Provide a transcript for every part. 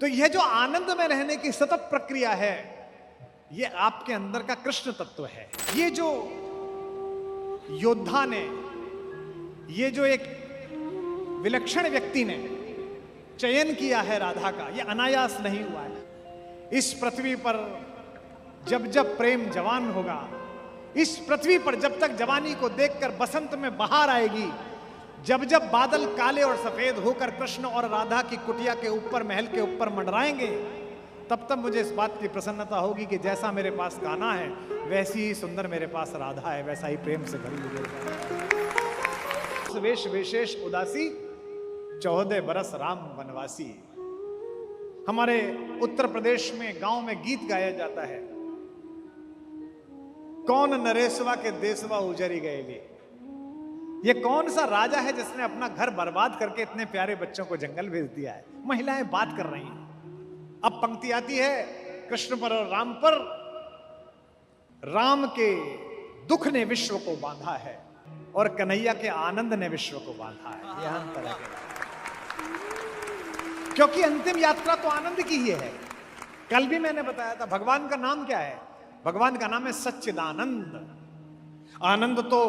तो यह जो आनंद में रहने की सतत प्रक्रिया है, यह आपके अंदर का कृष्ण तत्व है। ये जो योद्धा ने, ये जो एक विलक्षण व्यक्ति ने चयन किया है राधा का, यह अनायास नहीं हुआ है। इस पृथ्वी पर जब जब प्रेम जवान होगा, इस पृथ्वी पर जब तक जवानी को देखकर बसंत में बहार आएगी, जब जब बादल काले और सफेद होकर कृष्ण और राधा की कुटिया के ऊपर, महल के ऊपर मंडराएंगे, तब तक मुझे इस बात की प्रसन्नता होगी कि जैसा मेरे पास कान्हा है, वैसी ही सुंदर मेरे पास राधा है, वैसा ही प्रेम से भरी हुई वेश विशेष उदासी, 14 बरस राम वनवासी। हमारे उत्तर प्रदेश में गांव में गीत गाया जाता है, कौन नरेशवा के देशवा उजरी गए ली। ये कौन सा राजा है जिसने अपना घर बर्बाद करके इतने प्यारे बच्चों को जंगल भेज दिया है। महिलाएं बात कर रही हैं। अब पंक्ति आती है कृष्ण पर और राम पर, राम के दुख ने विश्व को बांधा है और कन्हैया के आनंद ने विश्व को बांधा है। यह अंतर है, क्योंकि अंतिम यात्रा तो आनंद की ही है। कल भी मैंने बताया था भगवान का नाम क्या है। भगवान का नाम है सच्चिदानंद। आनंद तो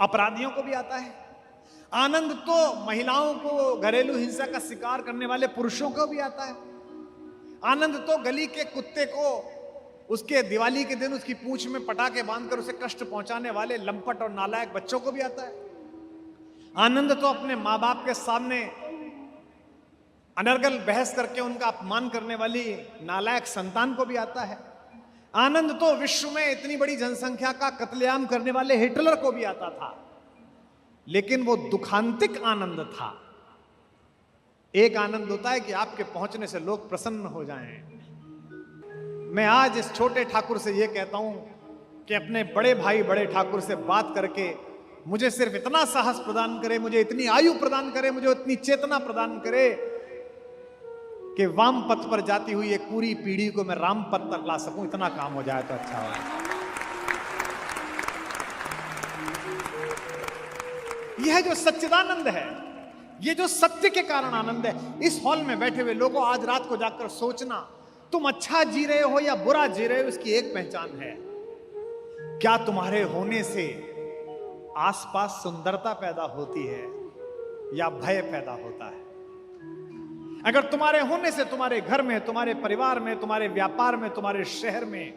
अपराधियों को भी आता है, आनंद तो महिलाओं को, घरेलू हिंसा का शिकार करने वाले पुरुषों को भी आता है, आनंद तो गली के कुत्ते को उसके दिवाली के दिन उसकी पूंछ में पटाखे बांधकर उसे कष्ट पहुंचाने वाले लंपट और नालायक बच्चों को भी आता है। आनंद तो अपने मां बाप के सामने अनर्गल बहस करके उनका अपमान करने वाली नालायक संतान को भी आता है। आनंद तो विश्व में इतनी बड़ी जनसंख्या का कत्लेआम करने वाले हिटलर को भी आता था। लेकिन वो दुखांतिक आनंद था। एक आनंद होता है कि आपके पहुंचने से लोग प्रसन्न हो जाएं। मैं आज इस छोटे ठाकुर से यह कहता हूं कि अपने बड़े भाई बड़े ठाकुर से बात करके मुझे सिर्फ इतना साहस प्रदान करे, मुझे इतनी आयु प्रदान करे, मुझे इतनी चेतना प्रदान करे कि वाम पथ पर जाती हुई एक पूरी पीढ़ी को मैं राम पथ तक ला सकूं। इतना काम हो जाए तो अच्छा हो। यह जो सच्चिदानंद है, ये जो सत्य के कारण आनंद है, इस हॉल में बैठे हुए लोगों आज रात को जाकर सोचना, तुम अच्छा जी रहे हो या बुरा जी रहे हो, इसकी एक पहचान है। क्या तुम्हारे होने से आसपास सुंदरता पैदा होती है या भय पैदा होता है? अगर तुम्हारे होने से तुम्हारे घर में, तुम्हारे परिवार में, तुम्हारे व्यापार में, तुम्हारे शहर में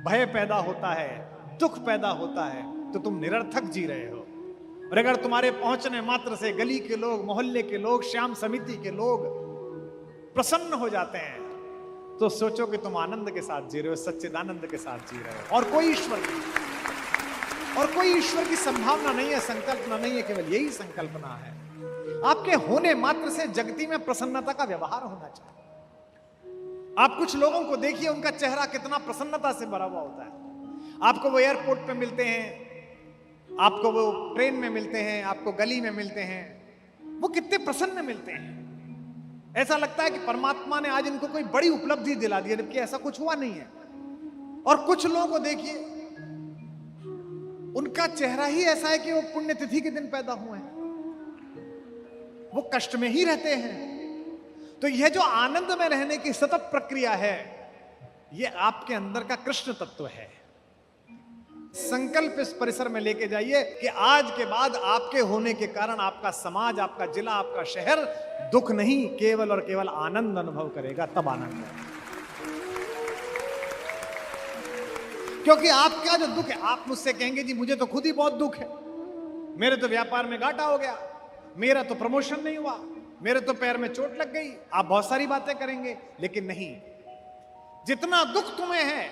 भय पैदा होता है, दुख पैदा होता है, तो तुम निरर्थक जी रहे हो। और अगर तुम्हारे पहुंचने मात्र से गली के लोग, मोहल्ले के लोग, श्याम समिति के लोग प्रसन्न हो जाते हैं, तो सोचो कि तुम आनंद के साथ जी रहे हो, सच्चिदानंद के साथ जी रहे हो। और कोई ईश्वर की संभावना नहीं है, संकल्पना नहीं है, केवल यही संकल्पना है। आपके होने मात्र से जगती में प्रसन्नता का व्यवहार होना चाहिए। आप कुछ लोगों को देखिए, उनका चेहरा कितना प्रसन्नता से भरा हुआ होता है। आपको वो एयरपोर्ट पे मिलते हैं, आपको वो ट्रेन में मिलते हैं, आपको गली में मिलते हैं, वो कितने प्रसन्न मिलते हैं। ऐसा लगता है कि परमात्मा ने आज इनको कोई बड़ी उपलब्धि दिला दी है, जबकि ऐसा कुछ हुआ नहीं है। और कुछ लोगों को देखिए, उनका चेहरा ही ऐसा है कि वो पुण्यतिथि के दिन पैदा हुए हैं, वो कष्ट में ही रहते हैं। तो यह जो आनंद में रहने की सतत प्रक्रिया है, यह आपके अंदर का कृष्ण तत्व है। संकल्प इस परिसर में लेके जाइए कि आज के बाद आपके होने के कारण आपका समाज, आपका जिला, आपका शहर दुख नहीं, केवल और केवल आनंद अनुभव करेगा। तब आनंद है, क्योंकि आपका जो दुख है, आप मुझसे कहेंगे जी मुझे तो खुद ही बहुत दुख है, मेरे तो व्यापार में घाटा हो गया, मेरा तो प्रमोशन नहीं हुआ, मेरे तो पैर में चोट लग गई। आप बहुत सारी बातें करेंगे, लेकिन नहीं, जितना दुख तुम्हें है,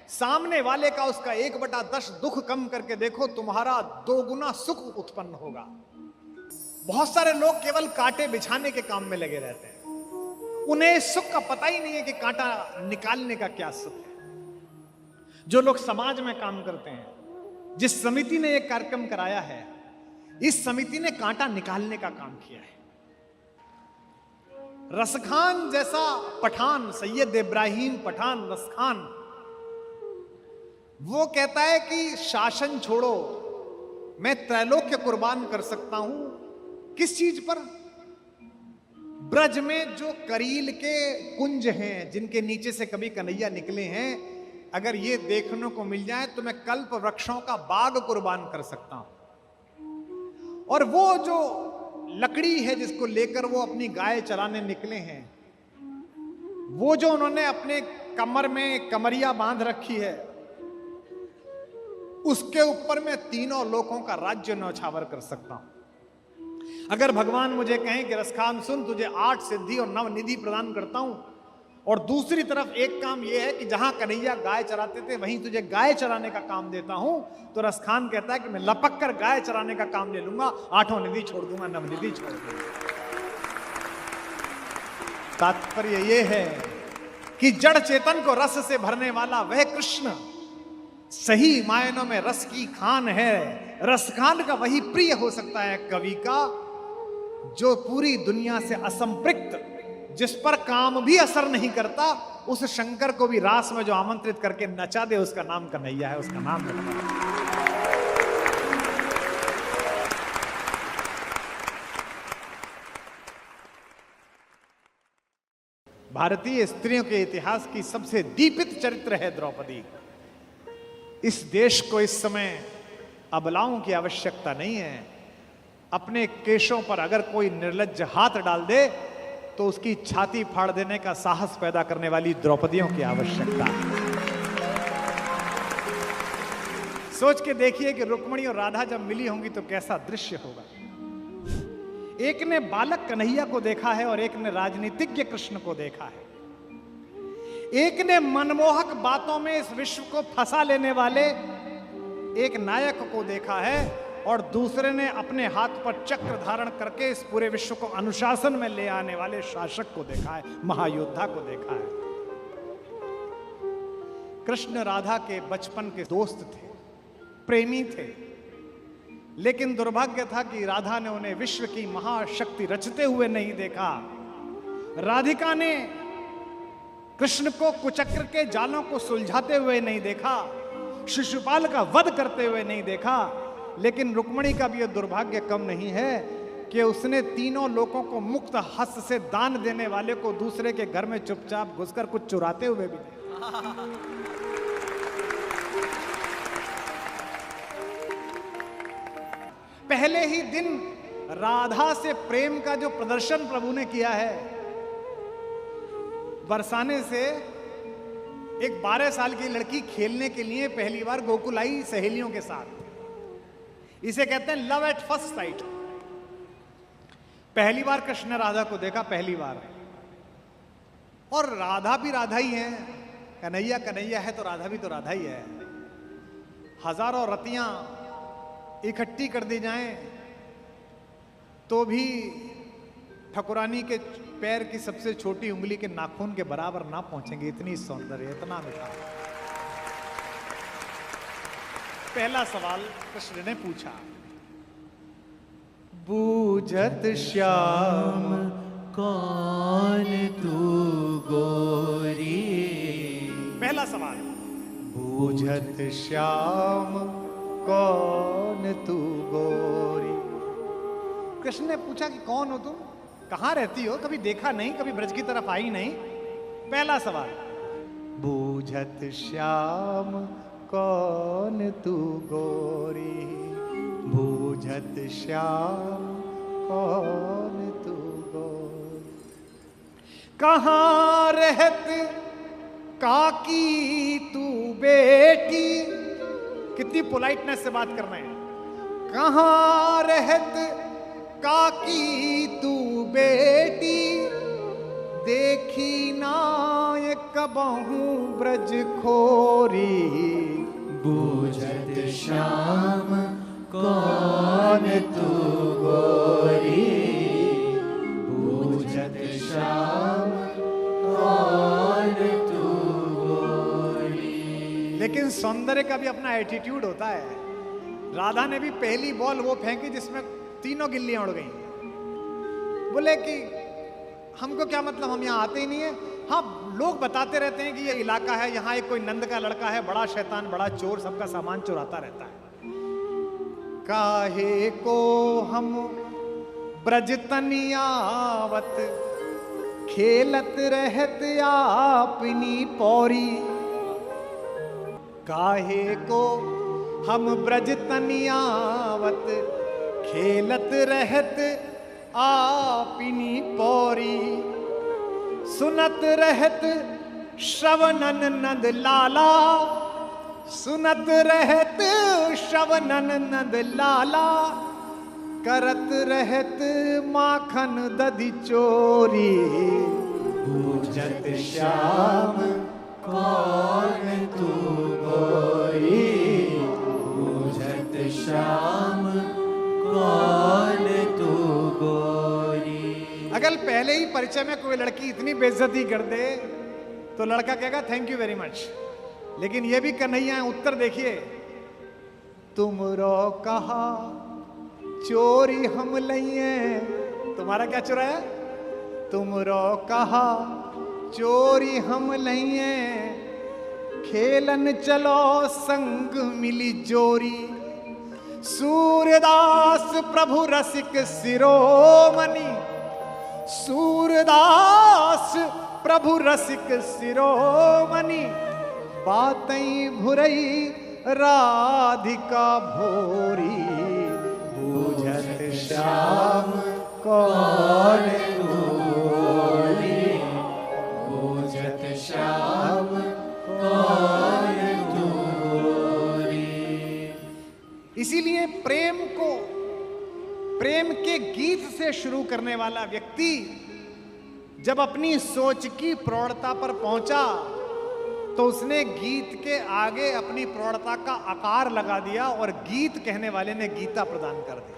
सामने वाले का उसका 1/10 दुख कम करके देखो, तुम्हारा 2 गुना सुख उत्पन्न होगा। बहुत सारे लोग केवल कांटे बिछाने के काम में लगे रहते हैं, उन्हें सुख का पता ही नहीं है कि कांटा निकालने का क्या सुख है। जो लोग समाज में काम करते हैं, जिस समिति ने एक कार्यक्रम कराया है, इस समिति ने कांटा निकालने का काम किया है। रसखान जैसा पठान, सैयद इब्राहिम पठान रसखान, वो कहता है कि शासन छोड़ो, मैं त्रैलोक्य कुर्बान कर सकता हूं। किस चीज पर? ब्रज में जो करील के कुंज हैं, जिनके नीचे से कभी कन्हैया निकले हैं, अगर ये देखने को मिल जाए तो मैं कल्प वृक्षों का बाग कुर्बान कर सकता हूं। और वो जो लकड़ी है जिसको लेकर वो अपनी गाय चराने निकले हैं, वो जो उन्होंने अपने कमर में कमरिया बांध रखी है, उसके ऊपर मैं तीनों लोकों का राज्य न्यौछावर कर सकता हूं। अगर भगवान मुझे कहें कि रसखान सुन, तुझे 8 सिद्धि और 9 निधि प्रदान करता हूं, और दूसरी तरफ एक काम यह है कि जहां कन्हैया गाय चराते थे वहीं तुझे गाय चराने का काम देता हूं, तो रसखान कहता है कि मैं लपक कर गाय चराने का काम ले लूंगा, 8 निधि छोड़ दूंगा, 9 निधि छोड़ दूंगा। तात्पर्य यह है कि जड़ चेतन को रस से भरने वाला वह कृष्ण सही मायनों में रस की खान है। रसखान का वही प्रिय हो सकता है कवि का जो पूरी दुनिया से असंपृक्त, जिस पर काम भी असर नहीं करता, उस शंकर को भी रास में जो आमंत्रित करके नचा दे, उसका नाम कन्हैया है, उसका नाम कन्हैया। भारतीय स्त्रियों के इतिहास की सबसे दीपित चरित्र है द्रौपदी। इस देश को इस समय अबलाओं की आवश्यकता नहीं है। अपने केशों पर अगर कोई निर्लज्ज हाथ डाल दे तो उसकी छाती फाड़ देने का साहस पैदा करने वाली द्रौपदियों की आवश्यकता है। सोच के देखिए कि रुक्मिणी और राधा जब मिली होंगी तो कैसा दृश्य होगा। एक ने बालक कन्हैया को देखा है और एक ने राजनीतिज्ञ कृष्ण को देखा है। एक ने मनमोहक बातों में इस विश्व को फंसा लेने वाले एक नायक को देखा है, और दूसरे ने अपने हाथ पर चक्र धारण करके इस पूरे विश्व को अनुशासन में ले आने वाले शासक को देखा है, महायोद्धा को देखा है। कृष्ण राधा के बचपन के दोस्त थे, प्रेमी थे, लेकिन दुर्भाग्य था कि राधा ने उन्हें विश्व की महाशक्ति रचते हुए नहीं देखा। राधिका ने कृष्ण को कुचक्र के जालों को सुलझाते हुए नहीं देखा, शिशुपाल का वध करते हुए नहीं देखा। लेकिन रुक्मिणी का भी यह दुर्भाग्य कम नहीं है कि उसने तीनों लोगों को मुक्त हस्त से दान देने वाले को दूसरे के घर में चुपचाप घुसकर कुछ चुराते हुए भी देखा। पहले ही दिन राधा से प्रेम का जो प्रदर्शन प्रभु ने किया है, बरसाने से एक 12 साल की लड़की खेलने के लिए पहली बार गोकुल आई सहेलियों के साथ। इसे कहते हैं लव एट फर्स्ट साइट। पहली बार कृष्ण राधा को देखा, पहली बार। और राधा भी राधा ही है, कन्हैया कन्हैया है तो राधा भी तो राधा ही है। हजारों रतियां इकट्ठी कर दी जाएं तो भी ठकुरानी के पैर की सबसे छोटी उंगली के नाखून के बराबर ना पहुंचेंगे, इतनी सौंदर्य, इतना मीठा। पहला सवाल कृष्ण ने पूछा, बूझत श्याम कौन तू गोरी। पहला सवाल, बूझत श्याम कौन तू गोरी। कृष्ण ने पूछा कि कौन हो तुम, कहां रहती हो, कभी देखा नहीं, कभी ब्रज की तरफ आई नहीं। पहला सवाल, बूझत श्याम कौन तू गोरी, बूझत श्याम कौन तू गोरी। कहां रहत काकी तू बेटी, कितनी पोलाइटनेस से बात कर रहे हैं। कहां रहत काकी तू बेटी, देखी ना ये कबहू ब्रज खोरी। बूझत श्याम कौन तू गोरी, बूझत श्याम कौन तू गोरी। लेकिन सौंदर्य का भी अपना एटीट्यूड होता है। राधा ने भी पहली बॉल वो फेंकी जिसमें तीनों गिल्लियां उड़ गई। बोले कि हमको क्या मतलब, हम यहाँ आते ही नहीं है। हाँ, लोग बताते रहते हैं कि ये इलाका है, यहाँ एक कोई नंद का लड़का है, बड़ा शैतान, बड़ा चोर, सबका सामान चुराता रहता है। काहे को हम ब्रज तनियावत खेलत रहत आपनी पौरी, काहे को हम ब्रज तनियावत, खेलत रहत आपनी पौरी। सुनत रहत श्रवणन नंद लाला, सुनत रहत श्रवणन नंद लाला, करत रहत माखन दधि चोरी। पूजत श्याम कौन तू गोरी, पूजत श्याम कौन तू गोरी। अगर पहले ही परिचय में कोई लड़की इतनी बेइज्जती कर दे तो लड़का कहेगा थैंक यू वेरी मच। लेकिन ये भी कन्हैया है, उत्तर देखिए। तुमरो कहा चोरी हम लइए, तुम्हारा क्या चुराया? तुमरो कहा चोरी हम लइए, खेलन चलो संग मिली जोरी। सूरदास प्रभु रसिक शिरोमणि, सूरदास प्रभु रसिक शिरोमणि, बातई भुरई राधिका भोरी। पूजत श्याम कौन तू गोरी, पूजत श्याम कौन तू गोरी। इसीलिए प्रेम को, प्रेम के गीत से शुरू करने वाला व्यक्ति जब अपनी सोच की प्रौढ़ता पर पहुंचा तो उसने गीत के आगे अपनी प्रौढ़ता का आकार लगा दिया और गीत कहने वाले ने गीता प्रदान कर दी।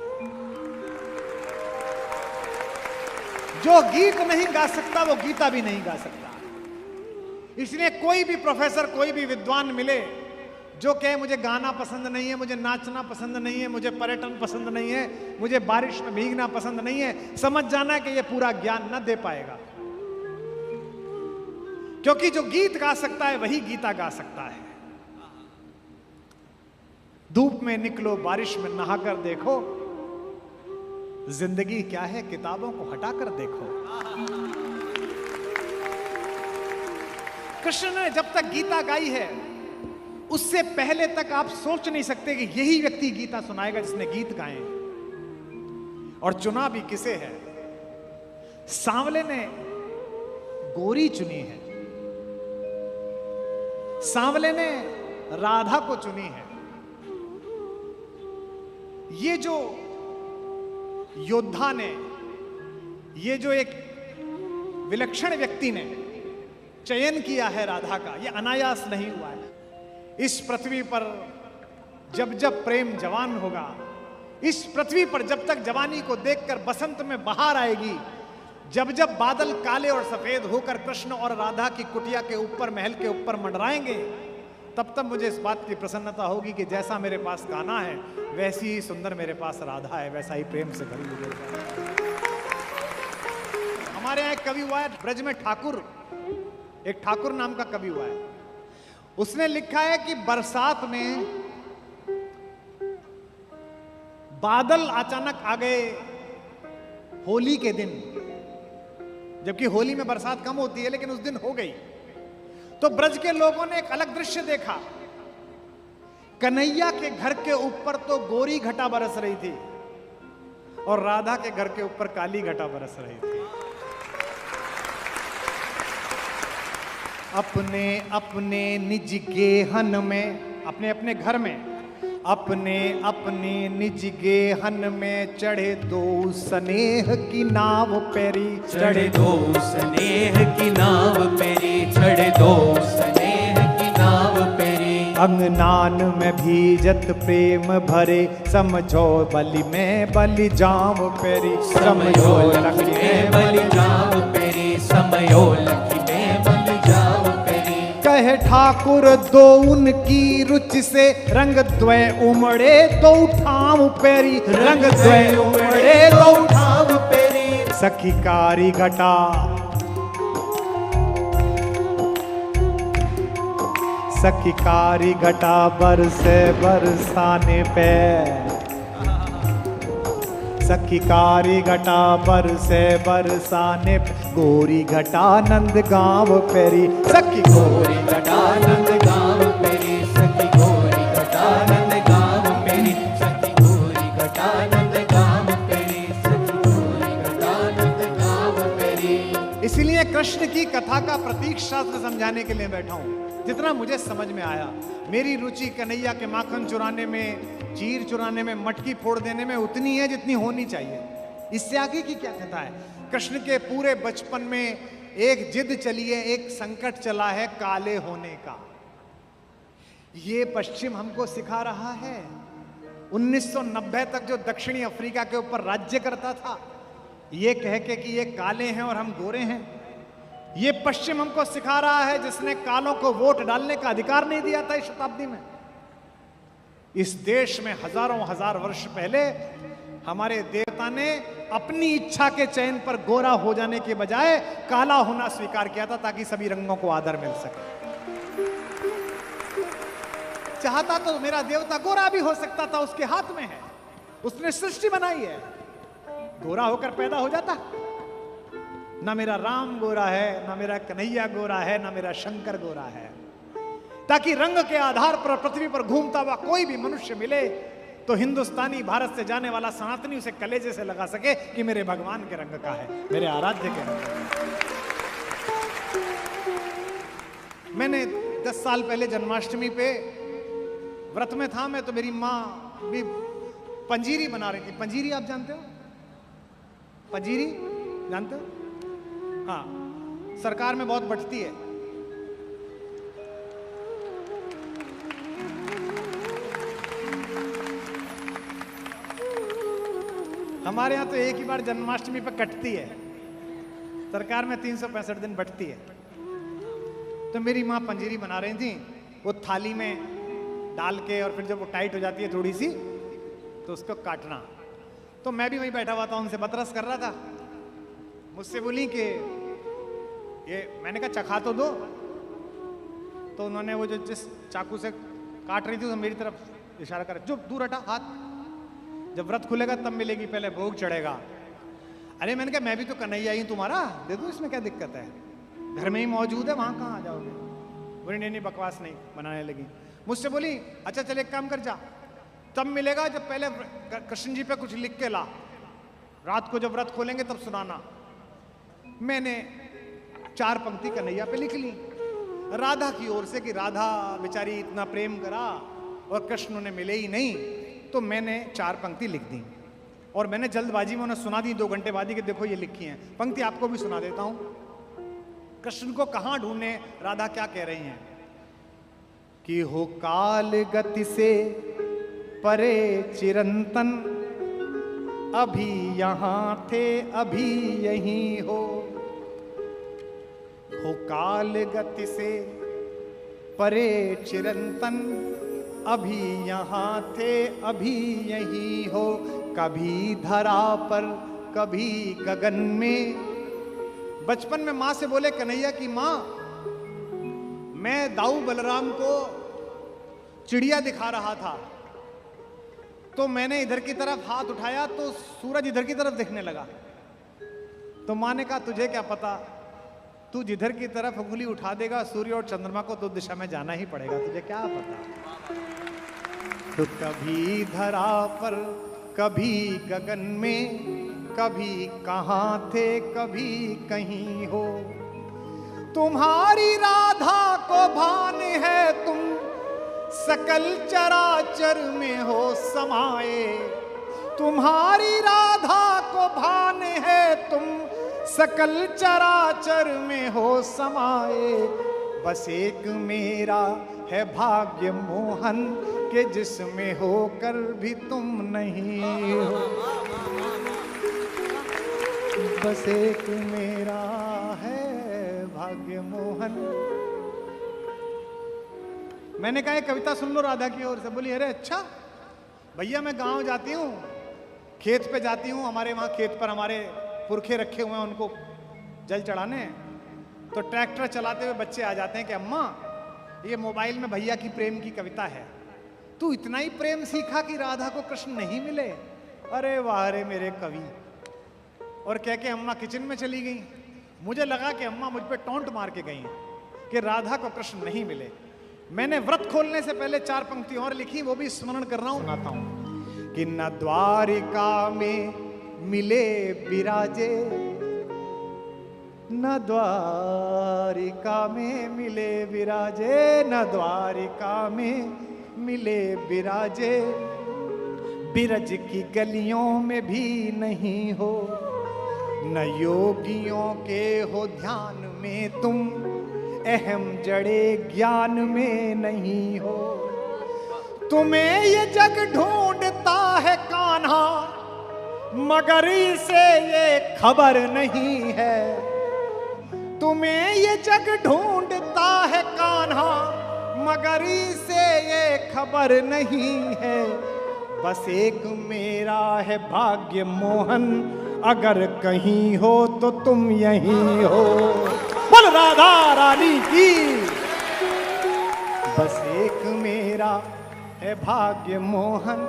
जो गीत नहीं गा सकता वो गीता भी नहीं गा सकता। इसलिए कोई भी प्रोफेसर, कोई भी विद्वान मिले जो कहे मुझे गाना पसंद नहीं है, मुझे नाचना पसंद नहीं है, मुझे पर्यटन पसंद नहीं है, मुझे बारिश में भीगना पसंद नहीं है, समझ जाना कि ये पूरा ज्ञान न दे पाएगा। क्योंकि जो गीत गा सकता है वही गीता गा सकता है। धूप में निकलो, बारिश में नहाकर देखो, जिंदगी क्या है किताबों को हटाकर देखो। कृष्ण ने जब तक गीता गाई है उससे पहले तक आप सोच नहीं सकते कि यही व्यक्ति गीता सुनाएगा जिसने गीत गाए। और चुना भी किसे है? सांवले ने गोरी चुनी है, सांवले ने राधा को चुनी है। ये जो योद्धा ने, ये जो एक विलक्षण व्यक्ति ने चयन किया है राधा का, ये अनायास नहीं हुआ है। इस पृथ्वी पर जब जब प्रेम जवान होगा, इस पृथ्वी पर जब तक जवानी को देखकर बसंत में बहार आएगी, जब जब बादल काले और सफेद होकर कृष्ण और राधा की कुटिया के ऊपर, महल के ऊपर मंडराएंगे, तब तब मुझे इस बात की प्रसन्नता होगी कि जैसा मेरे पास कान्हा है वैसी ही सुंदर मेरे पास राधा है, वैसा ही प्रेम से भरी हुई है। हमारे यहाँ एक कवि हुआ है ब्रज में, ठाकुर, एक ठाकुर नाम का कवि हुआ है। उसने लिखा है कि बरसात में बादल अचानक आ गए होली के दिन, जबकि होली में बरसात कम होती है, लेकिन उस दिन हो गई। तो ब्रज के लोगों ने एक अलग दृश्य देखा। कन्हैया के घर के ऊपर तो गोरी घटा बरस रही थी और राधा के घर के ऊपर काली घटा बरस रही थी। अपने अपने निज गेहन में, अपने अपने घर में, अपने अपने निज गेहन में चढ़े दो स्नेह की नाव पेरी, चढ़े दो स्नेह की नाव पेरी, चढ़े दो स्नेह की नाव पेरी। अंगनान में भीजत प्रेम भरे, समझो बलि में बलि जाम पेरी, समयो लखी में बलि जाम पेरी, समयो लखी में बलि जाम पेरी। कहे ठाकुर दो उनकी रुचि से, रंग द्वय उमड़े दो ठाम पेरी, रंग द्वय उमड़े दो ठाम पेरी। सखी कारी घटा, सखी कारी घटा बरसे बरसाने पे, सखी कारी घटा बरसे बरसाने पे। गोरी घटानंद गाँव पेरी, सखी गोरी घटानंद गाँव पेरी, सखी गोरी घटानंद गाँव पेरी, सखी गोरी घटानंद गाँव पेरी, सखी गोरी घटानंद गाँव पेरी। इसलिए कृष्ण की कथा का प्रतीक शास्त्र समझाने के लिए बैठा हूं। जितना मुझे समझ में आया, मेरी रुचि कन्हैया के माखन चुराने में, चीर चुराने में, मटकी फोड़ देने में उतनी है जितनी होनी चाहिए। इससे आगे की क्या कथा है? कृष्ण के पूरे बचपन में एक जिद चली है, एक संकट चला है काले होने का। ये पश्चिम हमको सिखा रहा है। 1990 तक जो दक्षिणी अफ्रीका के ऊपर राज्य करता था, ये कह के कि ये काले हैं और हम गोरे हैं, ये पश्चिम हमको सिखा रहा है, जिसने कालों को वोट डालने का अधिकार नहीं दिया था इस शताब्दी में। इस देश में हजारों हजार वर्ष पहले हमारे देवता ने अपनी इच्छा के चयन पर गोरा हो जाने के बजाय काला होना स्वीकार किया था, ताकि सभी रंगों को आदर मिल सके। चाहता तो मेरा देवता गोरा भी हो सकता था, उसके हाथ में है, उसने सृष्टि बनाई है। गोरा होकर पैदा हो जाता। ना मेरा राम गोरा है, ना मेरा कन्हैया गोरा है, ना मेरा शंकर गोरा है, ताकि रंग के आधार पर पृथ्वी पर घूमता हुआ कोई भी मनुष्य मिले तो हिंदुस्तानी, भारत से जाने वाला सनातनी उसे कलेजे से लगा सके कि मेरे भगवान के रंग का है, मेरे आराध्य के रंग का है। मैंने 10 साल पहले जन्माष्टमी पे व्रत में था मैं, तो मेरी माँ भी पंजीरी बना रही थी। पंजीरी आप जानते हो? पंजीरी जानते हो? हाँ, सरकार में बहुत बंटती है। हमारे यहाँ तो एक ही बार जन्माष्टमी पर कटती है, सरकार में 365 दिन बंटती है। तो मेरी माँ पंजीरी बना रही थी, वो थाली में डाल के, और फिर जब वो टाइट हो जाती है थोड़ी सी, तो उसको काटना। तो मैं भी वहीं बैठा हुआ था, उनसे बतरस कर रहा था। मुझसे बोली कि ये, मैंने कहा चखा तो दो। तो उन्होंने वो जो जिस चाकू से काट रही थी तो मेरी तरफ इशारा कर, चुप, दूर हटा हाथ, जब व्रत खुलेगा तब मिलेगी, पहले भोग चढ़ेगा। अरे मैंने कहा मैं भी तो कन्हैया ही तुम्हारा, दे दो, इसमें क्या दिक्कत है, घर में ही मौजूद है, वहां कहाँ आ जाओगे? बोली नहीं, बकवास नहीं, बनाने लगी। मुझसे बोली अच्छा चल एक काम कर, जा तब मिलेगा जब पहले कृष्ण जी पे कुछ लिख के ला, रात को जब व्रत खोलेंगे तब सुनाना। मैंने 4 पंक्ति कन्हैया पे लिख ली, राधा की ओर से, कि राधा बेचारी इतना प्रेम करा और कृष्ण ने मिले ही नहीं, तो मैंने 4 पंक्ति लिख दी और मैंने जल्दबाजी में उन्हें सुना दी 2 घंटे बाद ही, कि देखो ये लिखी हैं पंक्ति, आपको भी सुना देता हूं। कृष्ण को कहां ढूंढने, राधा क्या कह रही हैं कि हो काल गति से परे चिरंतन, अभी यहां थे अभी यहीं हो काल गति से परे चिरंतन, अभी यहां थे अभी यहीं हो। कभी धरा पर कभी गगन में। बचपन में मां से बोले कन्हैया की मां, मैं दाऊ बलराम को चिड़िया दिखा रहा था, तो मैंने इधर की तरफ हाथ उठाया तो सूरज इधर की तरफ दिखने लगा। तो मां ने कहा तुझे क्या पता, तू जिधर की तरफ उंगली उठा देगा सूर्य और चंद्रमा को तो दिशा में जाना ही पड़ेगा, तुझे क्या पता। तो कभी धरा पर कभी गगन में, कभी कहाँ थे कभी कहीं हो। तुम्हारी राधा को भान है तुम सकल चराचर में हो समाये। तुम्हारी राधा को भान है तुम सकल चराचर में हो समाये। बस एक मेरा है भाग्य मोहन के जिसमें होकर भी तुम नहीं हो। बस एक मेरा है भाग्य मोहन। मैंने कहा कविता सुन लो राधा की ओर से। बोली अरे अच्छा भैया, मैं गांव जाती हूँ, खेत पे जाती हूँ, हमारे वहाँ खेत पर हमारे पुरखे रखे हुए हैं, उनको जल चढ़ाने। तो ट्रैक्टर चलाते हुए बच्चे आ जाते हैं कि अम्मा ये मोबाइल में भैया की प्रेम की कविता है, तू इतना ही प्रेम सीखा कि राधा को कृष्ण नहीं मिले। अरे वाह रे मेरे कवि। और कह के अम्मा किचन में चली गई। मुझे लगा कि अम्मा मुझ पे टोंट मार के गई हैं कि राधा को कृष्ण नहीं मिले। मैंने व्रत खोलने से पहले 4 पंक्ति और लिखी, वो भी स्मरण कर रहा हूं, सुनाता हूं कि न द्वारिका में मिले विराजे, न द्वारिका में मिले विराजे, न द्वारिका में मिले विराजे, बिरज की गलियों में भी नहीं हो, न योगियों के हो ध्यान में तुम, अहम जड़े ज्ञान में नहीं हो। तुम्हें ये जग ढूंढता है कान्हा, मगर इसे ये खबर नहीं है। तुम्हें ये जग ढूंढता है कान्हा, मगर इसे ये खबर नहीं है। बस एक मेरा है भाग्य मोहन, अगर कहीं हो तो तुम यहीं हो। बोल राधा रानी की। बस एक मेरा है भाग्य मोहन।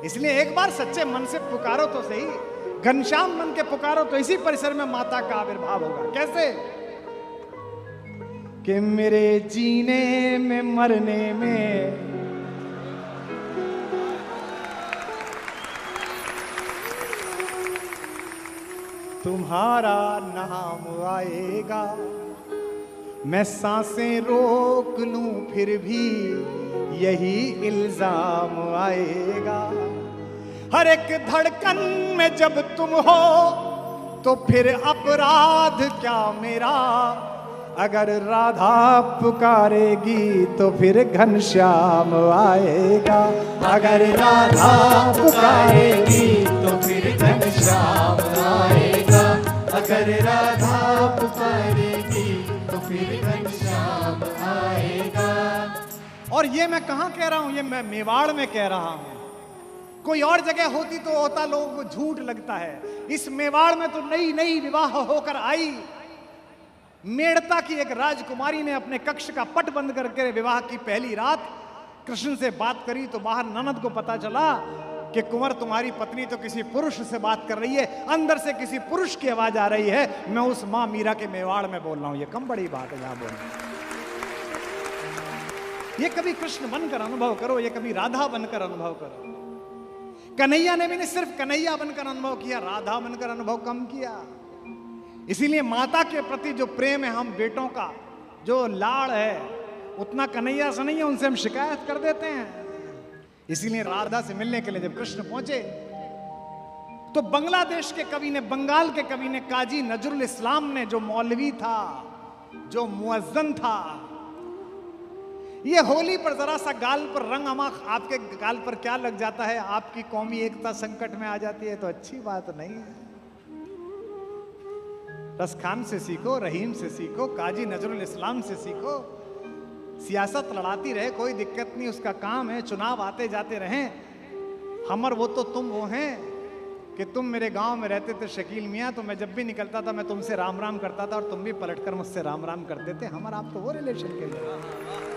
इसलिए एक बार सच्चे मन से पुकारो तो सही, घनश्याम मन के पुकारो तो इसी परिसर में माता का आविर्भाव होगा। कैसे? कि मेरे जीने में मरने में तुम्हारा नाम आएगा। मैं सांसें रोक लूं फिर भी यही इल्जाम आएगा। हर एक धड़कन में जब तुम हो तो फिर अपराध क्या मेरा। अगर राधा पुकारेगी तो फिर घनश्याम आएगा। अगर राधा पुकारेगी तो फिर घनश्याम आएगा। अगर राधा पुकारेगी तो फिर घनश्याम आएगा। और ये मैं कहाँ कह रहा हूं, ये मैं मेवाड़ में कह रहा हूं। कोई और जगह होती तो होता लोगों को झूठ लगता है। इस मेवाड़ में तो नई नई विवाह होकर आई। मेड़ता की एक राजकुमारी ने अपने कक्ष का पट बंद करके विवाह की पहली रात कृष्ण से बात करी तो बाहर ननद को पता चला कि कुंवर तुम्हारी पत्नी तो किसी पुरुष से बात कर रही है, अंदर से किसी पुरुष की आवाज आ रही है। मैं उस मां मीरा के मेवाड़ में बोल रहा हूं। ये कम बड़ी बात है यहां बोलना। ये कभी कृष्ण बनकर अनुभव करो, ये कभी राधा बनकर अनुभव करो। कन्हैया ने भी नहीं सिर्फ कन्हैया बनकर अनुभव किया, राधा बनकर अनुभव कम किया। इसीलिए माता के प्रति जो प्रेम है हम बेटों का, जो लाड़ है, उतना कन्हैया से नहीं है, उनसे हम शिकायत कर देते हैं। इसीलिए राधा से मिलने के लिए जब कृष्ण पहुंचे तो बांग्लादेश के कवि ने, बंगाल के कवि ने, काजी नजरुल इस्लाम ने, जो मौलवी था, जो मुअज्जन था, ये होली पर जरा सा गाल पर रंग अमाख आपके गाल पर क्या लग जाता है, आपकी कौमी एकता संकट में आ जाती है तो अच्छी बात नहीं है। रस खान से सीखो, रहीम से सीखो, काजी नजरुल इस्लाम से सीखो। सियासत लड़ाती रहे, कोई दिक्कत नहीं, उसका काम है। चुनाव आते जाते रहें। हमर वो तो तुम वो हैं कि तुम मेरे गांव में रहते थे शकील मियाँ, तो मैं जब भी निकलता था मैं तुमसे राम राम करता था और तुम भी पलटकर मुझसे राम राम करते थे। हमारा आप तो वो रिलेशन के लिए